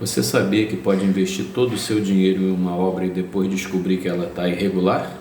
Você sabia que pode investir todo o seu dinheiro em uma obra e depois descobrir que ela está irregular?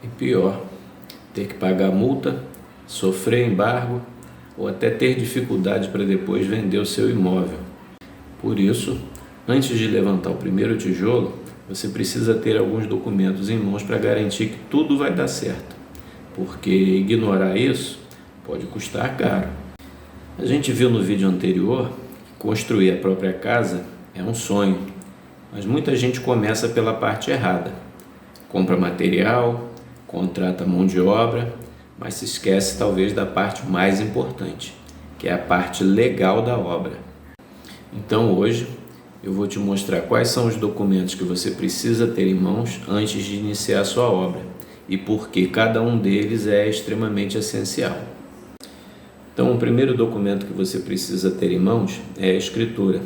E pior, ter que pagar multa, sofrer embargo ou até ter dificuldade para depois vender o seu imóvel. Por isso, antes de levantar o primeiro tijolo, você precisa ter alguns documentos em mãos para garantir que tudo vai dar certo, porque ignorar isso pode custar caro. A gente viu no vídeo anterior que construir a própria casa é um sonho, mas muita gente começa pela parte errada. Compra material, contrata mão de obra, mas se esquece talvez da parte mais importante, que é a parte legal da obra. Então hoje eu vou te mostrar quais são os documentos que você precisa ter em mãos antes de iniciar a sua obra e por que cada um deles é extremamente essencial. Então, o primeiro documento que você precisa ter em mãos é a escritura.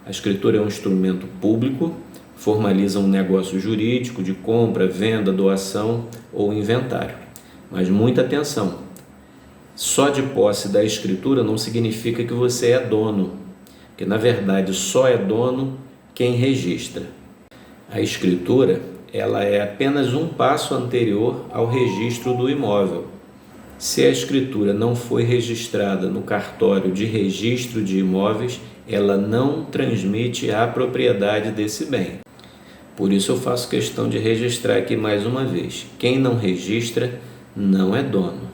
A escritura é um instrumento público, formaliza um negócio jurídico de compra, venda, doação ou inventário. Mas muita atenção, só de posse da escritura não significa que você é dono, porque na verdade só é dono quem registra. A escritura, ela é apenas um passo anterior ao registro do imóvel. Se a escritura não foi registrada no cartório de registro de imóveis, ela não transmite a propriedade desse bem. Por isso eu faço questão de registrar aqui mais uma vez. Quem não registra não é dono.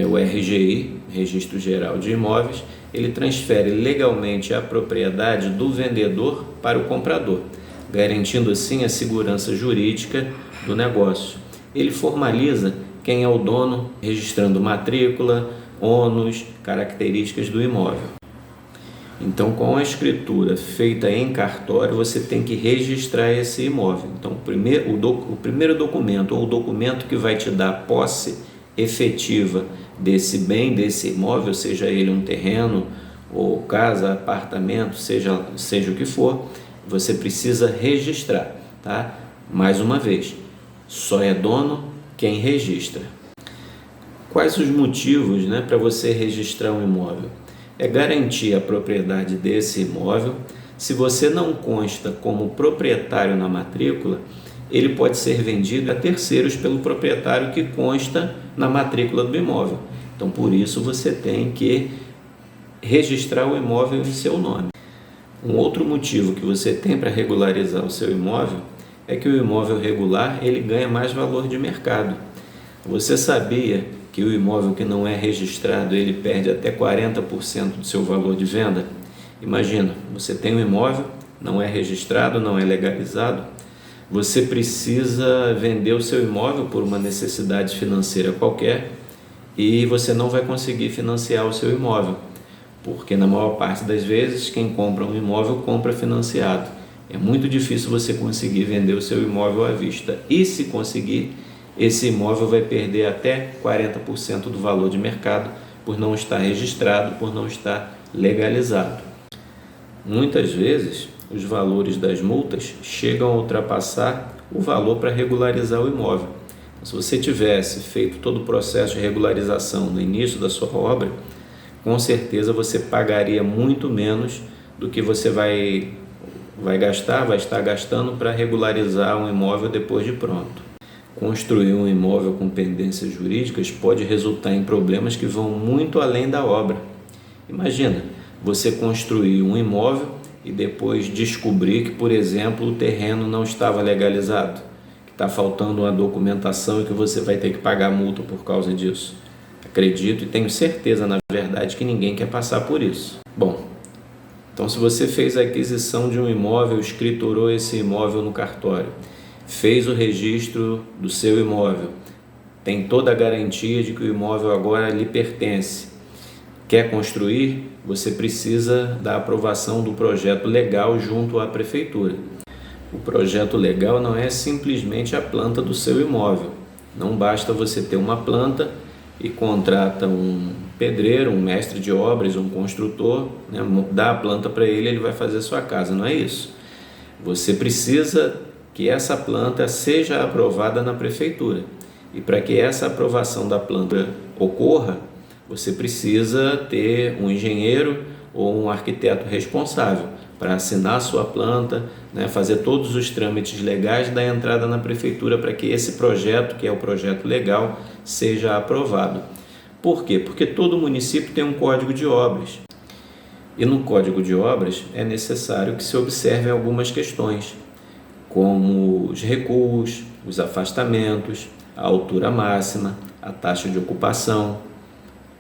O RGI, Registro Geral de Imóveis, ele transfere legalmente a propriedade do vendedor para o comprador, garantindo assim a segurança jurídica do negócio. Ele formaliza quem é o dono, registrando matrícula, ônus, características do imóvel. Então, com a escritura feita em cartório, você tem que registrar esse imóvel. Então, o primeiro documento, ou o documento que vai te dar posse efetiva desse bem, desse imóvel, seja ele um terreno, ou casa, apartamento, seja o que for, você precisa registrar, tá? Mais uma vez, só é dono quem registra. Quais os motivos, para você registrar um imóvel? É garantir a propriedade desse imóvel. Se você não consta como proprietário na matrícula, ele pode ser vendido a terceiros pelo proprietário que consta na matrícula do imóvel. Então, por isso, você tem que registrar o imóvel em seu nome. Um outro motivo que você tem para regularizar o seu imóvel é que o imóvel regular ele ganha mais valor de mercado. Você sabia que o imóvel que não é registrado ele perde até 40% do seu valor de venda? Imagina, você tem um imóvel, não é registrado, não é legalizado, você precisa vender o seu imóvel por uma necessidade financeira qualquer e você não vai conseguir financiar o seu imóvel, porque na maior parte das vezes quem compra um imóvel compra financiado. É muito difícil você conseguir vender o seu imóvel à vista. E se conseguir, esse imóvel vai perder até 40% do valor de mercado por não estar registrado, por não estar legalizado. Muitas vezes, os valores das multas chegam a ultrapassar o valor para regularizar o imóvel. Se você tivesse feito todo o processo de regularização no início da sua obra, com certeza você pagaria muito menos do que você vai estar gastando para regularizar um imóvel depois de pronto. Construir um imóvel com pendências jurídicas pode resultar em problemas que vão muito além da obra. Imagina, você construir um imóvel e depois descobrir que, por exemplo, o terreno não estava legalizado, que está faltando uma documentação e que você vai ter que pagar multa por causa disso. Acredito e tenho certeza, na verdade, que ninguém quer passar por isso. Bom, então se você fez a aquisição de um imóvel, escriturou esse imóvel no cartório, fez o registro do seu imóvel, tem toda a garantia de que o imóvel agora lhe pertence, quer construir, você precisa da aprovação do projeto legal junto à prefeitura. O projeto legal não é simplesmente a planta do seu imóvel. Não basta você ter uma planta e contrata um pedreiro, um mestre de obras, um construtor, dá a planta para ele, ele vai fazer a sua casa. Não é isso. Você precisa que essa planta seja aprovada na prefeitura. E para que essa aprovação da planta ocorra, você precisa ter um engenheiro ou um arquiteto responsável para assinar a sua planta, né, fazer todos os trâmites legais da entrada na prefeitura para que esse projeto, que é o projeto legal, seja aprovado. Por quê? Porque todo município tem um código de obras. E no código de obras é necessário que se observem algumas questões, como os recuos, os afastamentos, a altura máxima, a taxa de ocupação.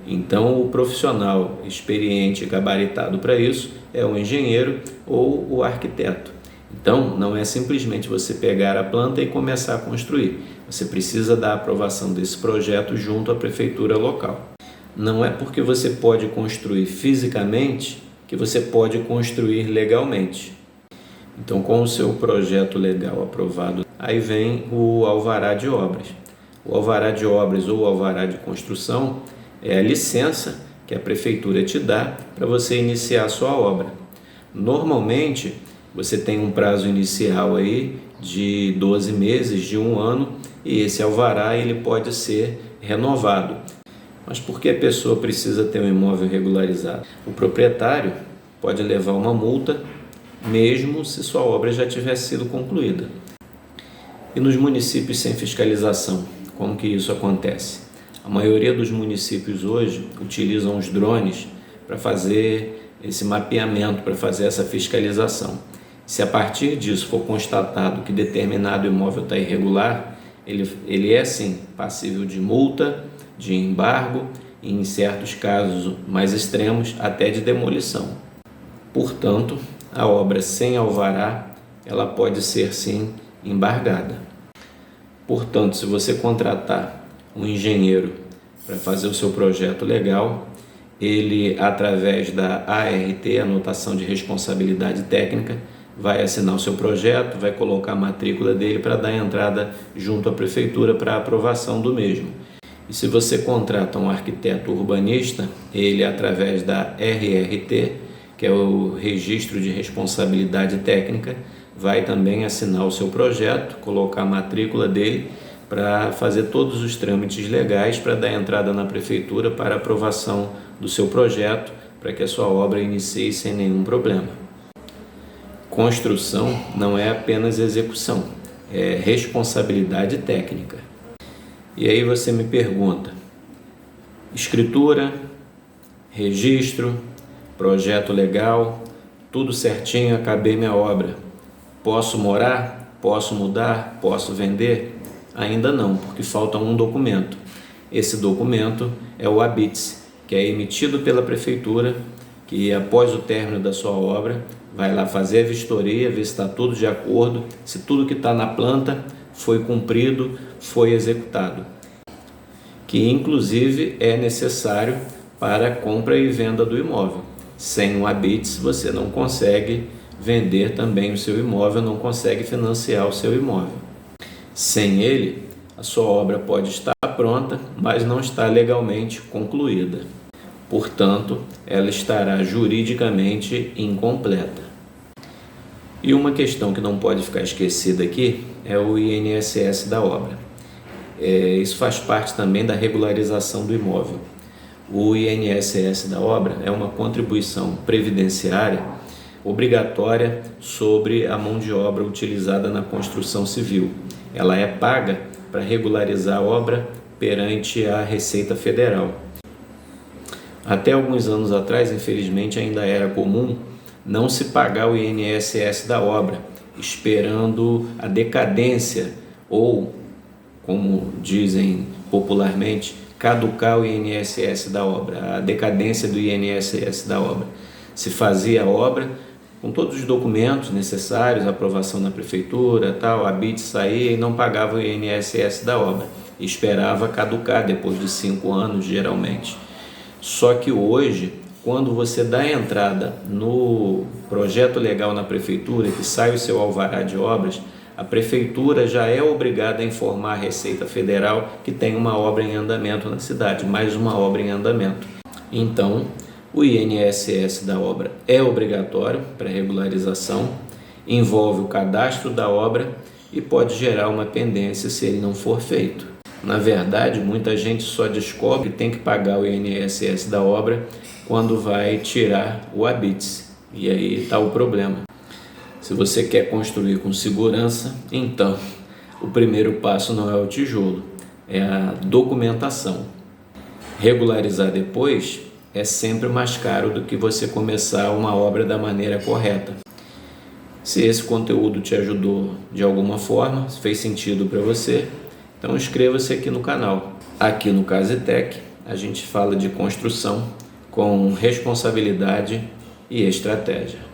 Então, o profissional experiente e gabaritado para isso é o engenheiro ou o arquiteto. Então, não é simplesmente você pegar a planta e começar a construir. Você precisa da aprovação desse projeto junto à prefeitura local. Não é porque você pode construir fisicamente que você pode construir legalmente. Então, com o seu projeto legal aprovado, aí vem o alvará de obras. O alvará de obras ou alvará de construção é a licença que a prefeitura te dá para você iniciar a sua obra. Normalmente, você tem um prazo inicial aí de 12 meses, de 1 ano, e esse alvará ele pode ser renovado. Mas por que a pessoa precisa ter um imóvel regularizado? O proprietário pode levar uma multa, mesmo se sua obra já tivesse sido concluída. E nos municípios sem fiscalização, como que isso acontece? A maioria dos municípios hoje utilizam os drones para fazer esse mapeamento, para fazer essa fiscalização. Se a partir disso for constatado que determinado imóvel está irregular, ele é sim passível de multa, de embargo e, em certos casos mais extremos, até de demolição. Portanto, a obra sem alvará, ela pode ser sim embargada. Portanto, se você contratar um engenheiro para fazer o seu projeto legal, ele, através da ART, Anotação de Responsabilidade Técnica, vai assinar o seu projeto, vai colocar a matrícula dele para dar entrada junto à prefeitura para a aprovação do mesmo. E se você contrata um arquiteto urbanista, ele, através da RRT, que é o Registro de Responsabilidade Técnica, vai também assinar o seu projeto, colocar a matrícula dele para fazer todos os trâmites legais para dar entrada na prefeitura para aprovação do seu projeto, para que a sua obra inicie sem nenhum problema. Construção não é apenas execução, é responsabilidade técnica. E aí você me pergunta: escritura, registro, projeto legal, tudo certinho, acabei minha obra. Posso morar? Posso mudar? Posso vender? Ainda não, porque falta um documento. Esse documento é o ABITS, que é emitido pela prefeitura, que após o término da sua obra, vai lá fazer a vistoria, ver se está tudo de acordo, se tudo que está na planta foi cumprido, foi executado. Que inclusive é necessário para a compra e venda do imóvel. Sem um ABITS você não consegue vender também o seu imóvel, não consegue financiar o seu imóvel. Sem ele, a sua obra pode estar pronta, mas não está legalmente concluída. Portanto, ela estará juridicamente incompleta. E uma questão que não pode ficar esquecida aqui é o INSS da obra. Isso faz parte também da regularização do imóvel. O INSS da obra é uma contribuição previdenciária obrigatória sobre a mão de obra utilizada na construção civil. Ela é paga para regularizar a obra perante a Receita Federal. Até alguns anos atrás, infelizmente, ainda era comum não se pagar o INSS da obra, esperando a decadência ou, como dizem popularmente, caducar o INSS da obra, a decadência do INSS da obra. Se fazia a obra com todos os documentos necessários, aprovação na prefeitura, tal, a BIT saía e não pagava o INSS da obra. E esperava caducar depois de 5 anos, geralmente. Só que hoje, quando você dá entrada no projeto legal na prefeitura, que sai o seu alvará de obras, a prefeitura já é obrigada a informar a Receita Federal que tem uma obra em andamento na cidade, mais uma obra em andamento. Então, o INSS da obra é obrigatório para regularização, envolve o cadastro da obra e pode gerar uma pendência se ele não for feito. Na verdade, muita gente só descobre que tem que pagar o INSS da obra quando vai tirar o ABITS. E aí está o problema. Se você quer construir com segurança, então o primeiro passo não é o tijolo, é a documentação. Regularizar depois é sempre mais caro do que você começar uma obra da maneira correta. Se esse conteúdo te ajudou de alguma forma, se fez sentido para você, então inscreva-se aqui no canal. Aqui no Casetec a gente fala de construção com responsabilidade e estratégia.